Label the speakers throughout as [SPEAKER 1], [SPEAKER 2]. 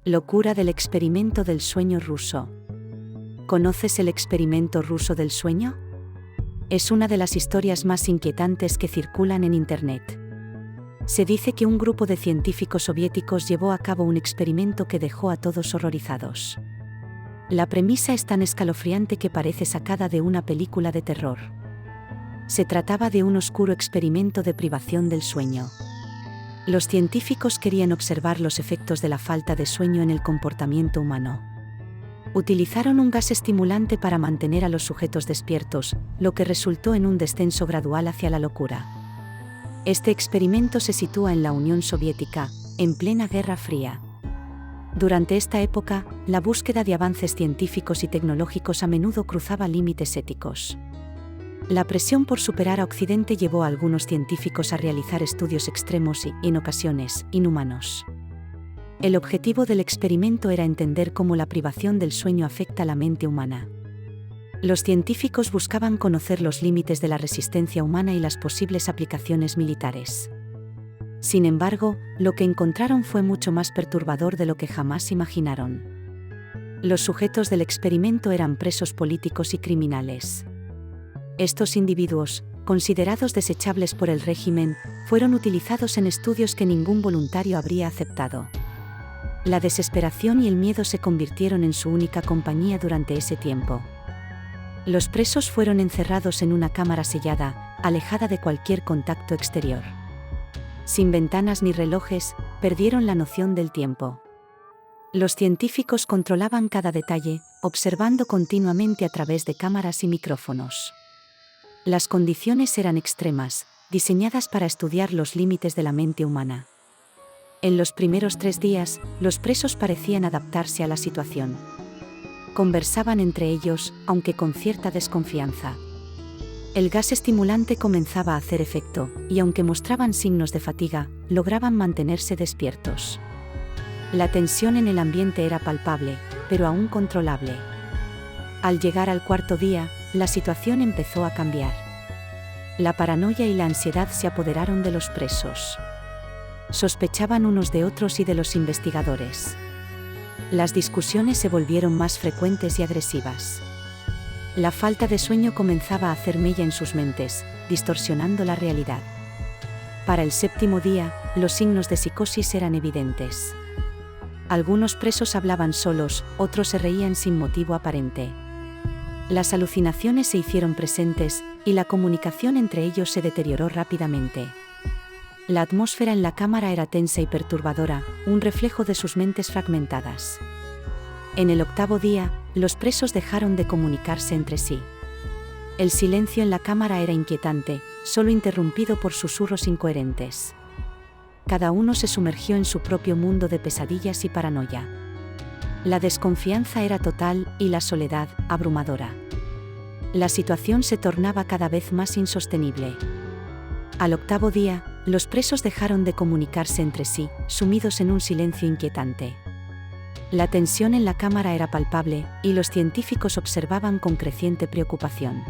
[SPEAKER 1] Locura del experimento del sueño ruso. ¿Conoces el experimento ruso del sueño? Es una de las historias más inquietantes que circulan en Internet. Se dice que un grupo de científicos soviéticos llevó a cabo un experimento que dejó a todos horrorizados. La premisa es tan escalofriante que parece sacada de una película de terror. Se trataba de un oscuro experimento de privación del sueño. Los científicos querían observar los efectos de la falta de sueño en el comportamiento humano. Utilizaron un gas estimulante para mantener a los sujetos despiertos, lo que resultó en un descenso gradual hacia la locura. Este experimento se sitúa en la Unión Soviética, en plena Guerra Fría. Durante esta época, la búsqueda de avances científicos y tecnológicos a menudo cruzaba límites éticos. La presión por superar a Occidente llevó a algunos científicos a realizar estudios extremos y, en ocasiones, inhumanos. El objetivo del experimento era entender cómo la privación del sueño afecta a la mente humana. Los científicos buscaban conocer los límites de la resistencia humana y las posibles aplicaciones militares. Sin embargo, lo que encontraron fue mucho más perturbador de lo que jamás imaginaron. Los sujetos del experimento eran presos políticos y criminales. Estos individuos, considerados desechables por el régimen, fueron utilizados en estudios que ningún voluntario habría aceptado. La desesperación y el miedo se convirtieron en su única compañía durante ese tiempo. Los presos fueron encerrados en una cámara sellada, alejada de cualquier contacto exterior. Sin ventanas ni relojes, perdieron la noción del tiempo. Los científicos controlaban cada detalle, observando continuamente a través de cámaras y micrófonos. Las condiciones eran extremas, diseñadas para estudiar los límites de la mente humana. En los primeros 3 días, los presos parecían adaptarse a la situación. Conversaban entre ellos, aunque con cierta desconfianza. El gas estimulante comenzaba a hacer efecto, y aunque mostraban signos de fatiga, lograban mantenerse despiertos. La tensión en el ambiente era palpable, pero aún controlable. Al llegar al 4.º día, la situación empezó a cambiar. La paranoia y la ansiedad se apoderaron de los presos. Sospechaban unos de otros y de los investigadores. Las discusiones se volvieron más frecuentes y agresivas. La falta de sueño comenzaba a hacer mella en sus mentes, distorsionando la realidad. Para el 7.º día, los signos de psicosis eran evidentes. Algunos presos hablaban solos, otros se reían sin motivo aparente. Las alucinaciones se hicieron presentes, y la comunicación entre ellos se deterioró rápidamente. La atmósfera en la cámara era tensa y perturbadora, un reflejo de sus mentes fragmentadas. En el 8.º día, los presos dejaron de comunicarse entre sí. El silencio en la cámara era inquietante, solo interrumpido por susurros incoherentes. Cada uno se sumergió en su propio mundo de pesadillas y paranoia. La desconfianza era total y la soledad, abrumadora. La situación se tornaba cada vez más insostenible. Al 8.º día, los presos dejaron de comunicarse entre sí, sumidos en un silencio inquietante. La tensión en la cámara era palpable, y los científicos observaban con creciente preocupación.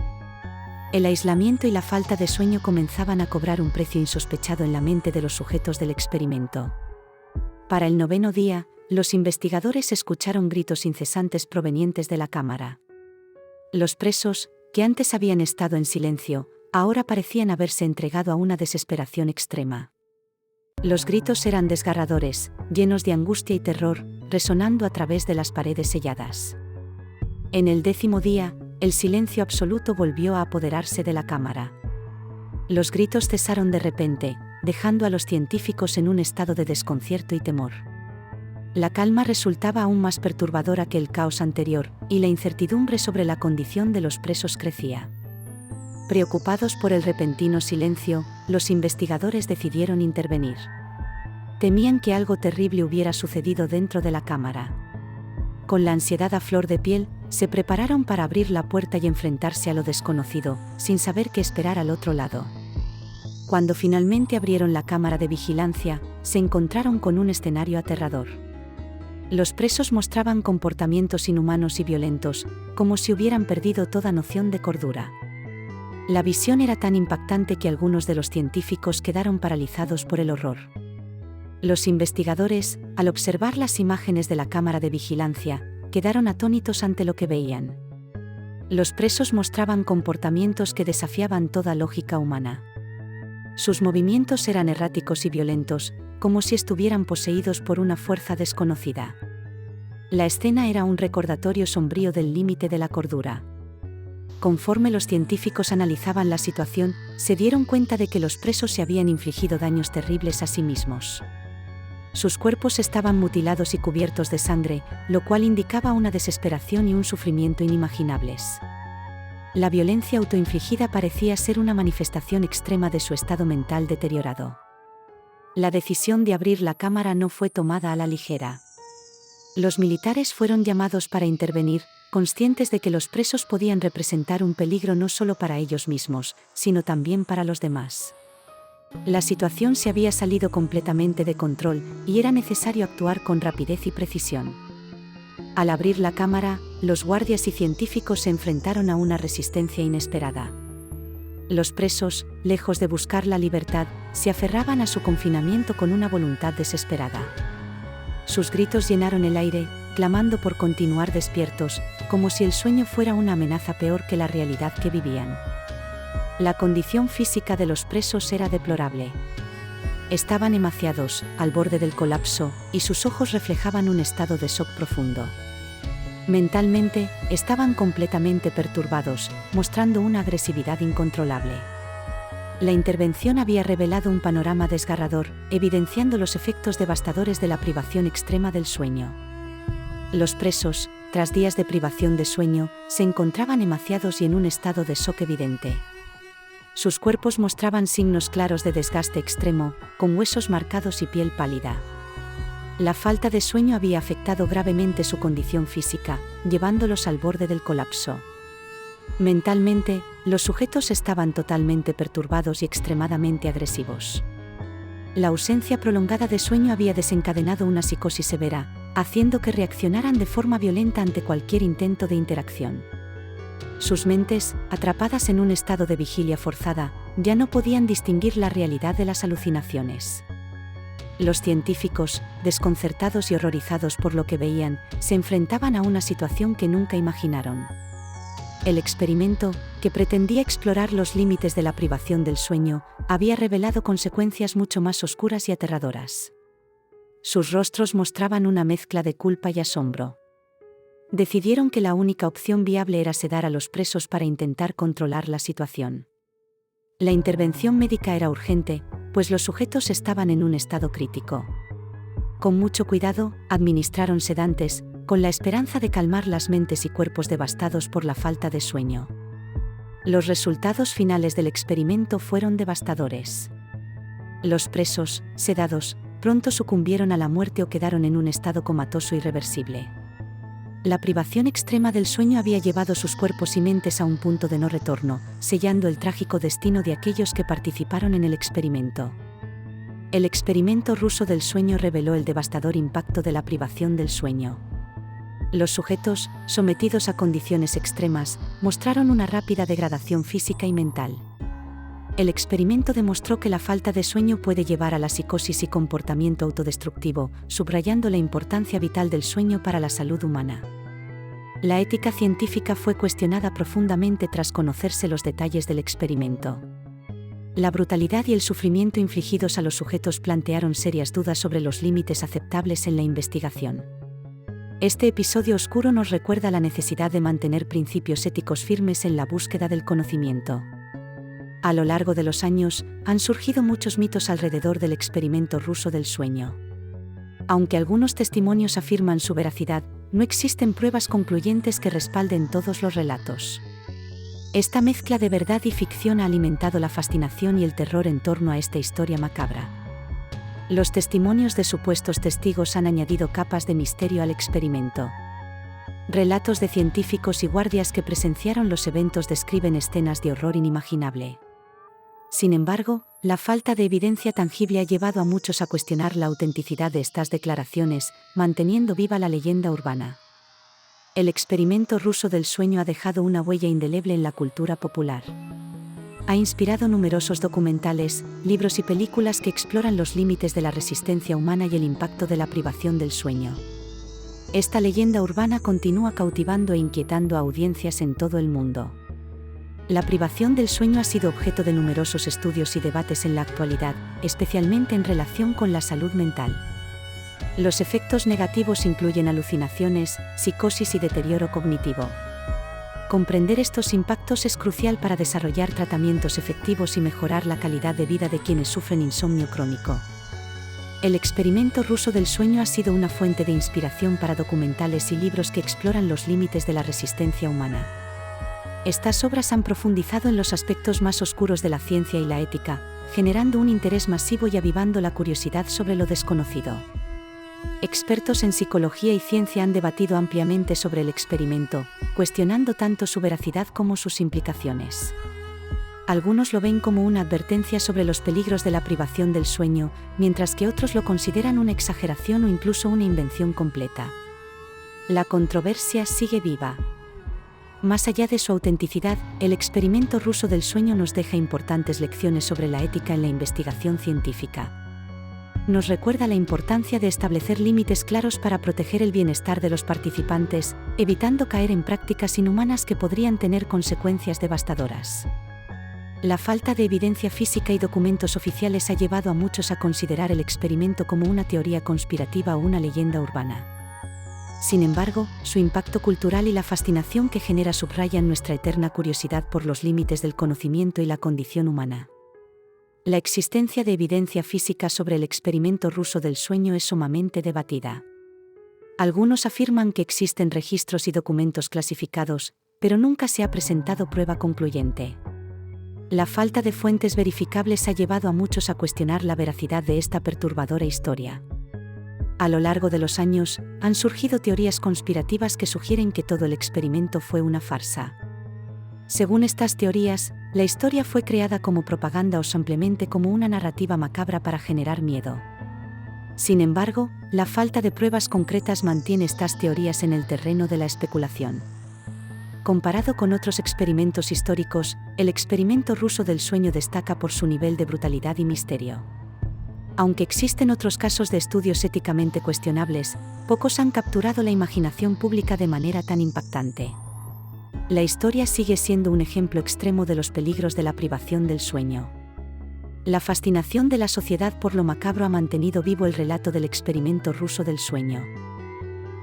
[SPEAKER 1] El aislamiento y la falta de sueño comenzaban a cobrar un precio insospechado en la mente de los sujetos del experimento. Para el 9.º día, los investigadores escucharon gritos incesantes provenientes de la cámara. Los presos, que antes habían estado en silencio, ahora parecían haberse entregado a una desesperación extrema. Los gritos eran desgarradores, llenos de angustia y terror, resonando a través de las paredes selladas. En el 10.º día, el silencio absoluto volvió a apoderarse de la cámara. Los gritos cesaron de repente, dejando a los científicos en un estado de desconcierto y temor. La calma resultaba aún más perturbadora que el caos anterior, y la incertidumbre sobre la condición de los presos crecía. Preocupados por el repentino silencio, los investigadores decidieron intervenir. Temían que algo terrible hubiera sucedido dentro de la cámara. Con la ansiedad a flor de piel, se prepararon para abrir la puerta y enfrentarse a lo desconocido, sin saber qué esperar al otro lado. Cuando finalmente abrieron la cámara de vigilancia, se encontraron con un escenario aterrador. Los presos mostraban comportamientos inhumanos y violentos, como si hubieran perdido toda noción de cordura. La visión era tan impactante que algunos de los científicos quedaron paralizados por el horror. Los investigadores, al observar las imágenes de la cámara de vigilancia, quedaron atónitos ante lo que veían. Los presos mostraban comportamientos que desafiaban toda lógica humana. Sus movimientos eran erráticos y violentos, como si estuvieran poseídos por una fuerza desconocida. La escena era un recordatorio sombrío del límite de la cordura. Conforme los científicos analizaban la situación, se dieron cuenta de que los presos se habían infligido daños terribles a sí mismos. Sus cuerpos estaban mutilados y cubiertos de sangre, lo cual indicaba una desesperación y un sufrimiento inimaginables. La violencia autoinfligida parecía ser una manifestación extrema de su estado mental deteriorado. La decisión de abrir la cámara no fue tomada a la ligera. Los militares fueron llamados para intervenir, conscientes de que los presos podían representar un peligro no solo para ellos mismos, sino también para los demás. La situación se había salido completamente de control y era necesario actuar con rapidez y precisión. Al abrir la cámara, los guardias y científicos se enfrentaron a una resistencia inesperada. Los presos, lejos de buscar la libertad, se aferraban a su confinamiento con una voluntad desesperada. Sus gritos llenaron el aire, clamando por continuar despiertos, como si el sueño fuera una amenaza peor que la realidad que vivían. La condición física de los presos era deplorable. Estaban emaciados, al borde del colapso, y sus ojos reflejaban un estado de shock profundo. Mentalmente, estaban completamente perturbados, mostrando una agresividad incontrolable. La intervención había revelado un panorama desgarrador, evidenciando los efectos devastadores de la privación extrema del sueño. Los presos, tras días de privación de sueño, se encontraban emaciados y en un estado de shock evidente. Sus cuerpos mostraban signos claros de desgaste extremo, con huesos marcados y piel pálida. La falta de sueño había afectado gravemente su condición física, llevándolos al borde del colapso. Mentalmente, los sujetos estaban totalmente perturbados y extremadamente agresivos. La ausencia prolongada de sueño había desencadenado una psicosis severa, haciendo que reaccionaran de forma violenta ante cualquier intento de interacción. Sus mentes, atrapadas en un estado de vigilia forzada, ya no podían distinguir la realidad de las alucinaciones. Los científicos, desconcertados y horrorizados por lo que veían, se enfrentaban a una situación que nunca imaginaron. El experimento, que pretendía explorar los límites de la privación del sueño, había revelado consecuencias mucho más oscuras y aterradoras. Sus rostros mostraban una mezcla de culpa y asombro. Decidieron que la única opción viable era sedar a los presos para intentar controlar la situación. La intervención médica era urgente, pues los sujetos estaban en un estado crítico. Con mucho cuidado, administraron sedantes, con la esperanza de calmar las mentes y cuerpos devastados por la falta de sueño. Los resultados finales del experimento fueron devastadores. Los presos, sedados, pronto sucumbieron a la muerte o quedaron en un estado comatoso irreversible. La privación extrema del sueño había llevado sus cuerpos y mentes a un punto de no retorno, sellando el trágico destino de aquellos que participaron en el experimento. El experimento ruso del sueño reveló el devastador impacto de la privación del sueño. Los sujetos, sometidos a condiciones extremas, mostraron una rápida degradación física y mental. El experimento demostró que la falta de sueño puede llevar a la psicosis y comportamiento autodestructivo, subrayando la importancia vital del sueño para la salud humana. La ética científica fue cuestionada profundamente tras conocerse los detalles del experimento. La brutalidad y el sufrimiento infligidos a los sujetos plantearon serias dudas sobre los límites aceptables en la investigación. Este episodio oscuro nos recuerda la necesidad de mantener principios éticos firmes en la búsqueda del conocimiento. A lo largo de los años, han surgido muchos mitos alrededor del experimento ruso del sueño. Aunque algunos testimonios afirman su veracidad, no existen pruebas concluyentes que respalden todos los relatos. Esta mezcla de verdad y ficción ha alimentado la fascinación y el terror en torno a esta historia macabra. Los testimonios de supuestos testigos han añadido capas de misterio al experimento. Relatos de científicos y guardias que presenciaron los eventos describen escenas de horror inimaginable. Sin embargo, la falta de evidencia tangible ha llevado a muchos a cuestionar la autenticidad de estas declaraciones, manteniendo viva la leyenda urbana. El experimento ruso del sueño ha dejado una huella indeleble en la cultura popular. Ha inspirado numerosos documentales, libros y películas que exploran los límites de la resistencia humana y el impacto de la privación del sueño. Esta leyenda urbana continúa cautivando e inquietando a audiencias en todo el mundo. La privación del sueño ha sido objeto de numerosos estudios y debates en la actualidad, especialmente en relación con la salud mental. Los efectos negativos incluyen alucinaciones, psicosis y deterioro cognitivo. Comprender estos impactos es crucial para desarrollar tratamientos efectivos y mejorar la calidad de vida de quienes sufren insomnio crónico. El experimento ruso del sueño ha sido una fuente de inspiración para documentales y libros que exploran los límites de la resistencia humana. Estas obras han profundizado en los aspectos más oscuros de la ciencia y la ética, generando un interés masivo y avivando la curiosidad sobre lo desconocido. Expertos en psicología y ciencia han debatido ampliamente sobre el experimento, cuestionando tanto su veracidad como sus implicaciones. Algunos lo ven como una advertencia sobre los peligros de la privación del sueño, mientras que otros lo consideran una exageración o incluso una invención completa. La controversia sigue viva. Más allá de su autenticidad, el experimento ruso del sueño nos deja importantes lecciones sobre la ética en la investigación científica. Nos recuerda la importancia de establecer límites claros para proteger el bienestar de los participantes, evitando caer en prácticas inhumanas que podrían tener consecuencias devastadoras. La falta de evidencia física y documentos oficiales ha llevado a muchos a considerar el experimento como una teoría conspirativa o una leyenda urbana. Sin embargo, su impacto cultural y la fascinación que genera subrayan nuestra eterna curiosidad por los límites del conocimiento y la condición humana. La existencia de evidencia física sobre el experimento ruso del sueño es sumamente debatida. Algunos afirman que existen registros y documentos clasificados, pero nunca se ha presentado prueba concluyente. La falta de fuentes verificables ha llevado a muchos a cuestionar la veracidad de esta perturbadora historia. A lo largo de los años, han surgido teorías conspirativas que sugieren que todo el experimento fue una farsa. Según estas teorías, la historia fue creada como propaganda o simplemente como una narrativa macabra para generar miedo. Sin embargo, la falta de pruebas concretas mantiene estas teorías en el terreno de la especulación. Comparado con otros experimentos históricos, el experimento ruso del sueño destaca por su nivel de brutalidad y misterio. Aunque existen otros casos de estudios éticamente cuestionables, pocos han capturado la imaginación pública de manera tan impactante. La historia sigue siendo un ejemplo extremo de los peligros de la privación del sueño. La fascinación de la sociedad por lo macabro ha mantenido vivo el relato del experimento ruso del sueño.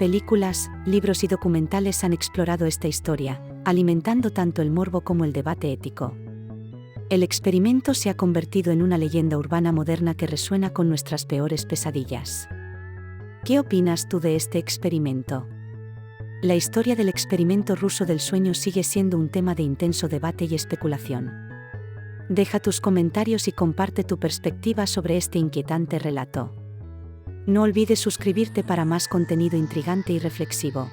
[SPEAKER 1] Películas, libros y documentales han explorado esta historia, alimentando tanto el morbo como el debate ético. El experimento se ha convertido en una leyenda urbana moderna que resuena con nuestras peores pesadillas. ¿Qué opinas tú de este experimento? La historia del experimento ruso del sueño sigue siendo un tema de intenso debate y especulación. Deja tus comentarios y comparte tu perspectiva sobre este inquietante relato. No olvides suscribirte para más contenido intrigante y reflexivo.